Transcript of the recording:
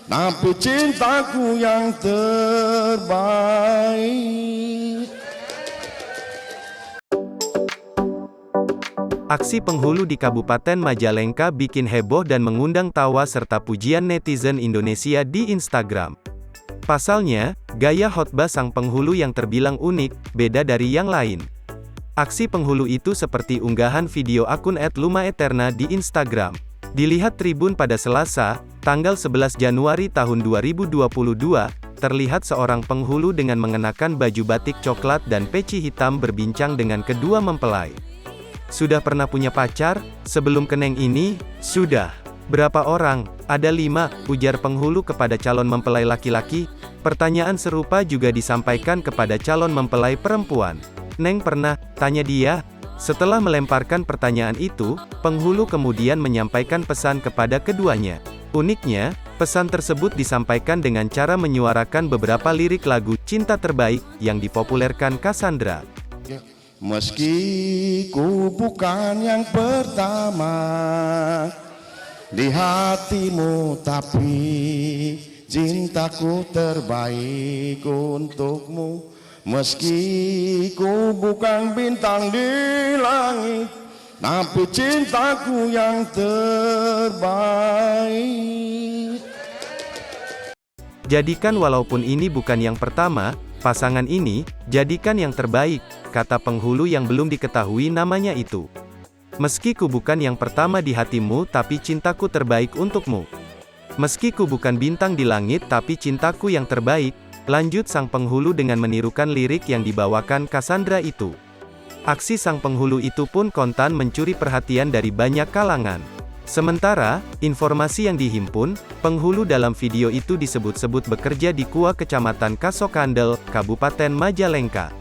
Tapi cintaku yang terbaik. Aksi penghulu di Kabupaten Majalengka bikin heboh dan mengundang tawa serta pujian netizen Indonesia di Instagram. Pasalnya, gaya khotbah sang penghulu yang terbilang unik, beda dari yang lain. Aksi penghulu itu seperti unggahan video akun @lumaeterna di Instagram. Dilihat Tribun pada Selasa, tanggal 11 Januari tahun 2022, terlihat seorang penghulu dengan mengenakan baju batik coklat dan peci hitam berbincang dengan kedua mempelai. Sudah pernah punya pacar? Sebelum keneng ini, sudah. Berapa orang? Ada 5, ujar penghulu kepada calon mempelai laki-laki. Pertanyaan serupa juga disampaikan kepada calon mempelai perempuan. Neng pernah? Tanya dia. Setelah melemparkan pertanyaan itu, penghulu kemudian menyampaikan pesan kepada keduanya. Uniknya, pesan tersebut disampaikan dengan cara menyuarakan beberapa lirik lagu Cinta Terbaik yang dipopulerkan Cassandra. Meski ku bukan yang pertama di hatimu, tapi cintaku terbaik untukmu. Meski ku bukan bintang di langit, tapi cintaku yang terbaik. Jadikan walaupun ini bukan yang pertama, pasangan ini, jadikan yang terbaik, kata penghulu yang belum diketahui namanya itu. Meski ku bukan yang pertama di hatimu tapi cintaku terbaik untukmu. Meski ku bukan bintang di langit tapi cintaku yang terbaik, lanjut sang penghulu dengan menirukan lirik yang dibawakan Cassandra itu. Aksi sang penghulu itu pun kontan mencuri perhatian dari banyak kalangan. Sementara, informasi yang dihimpun, penghulu dalam video itu disebut-sebut bekerja di KUA Kecamatan Kasokandel, Kabupaten Majalengka.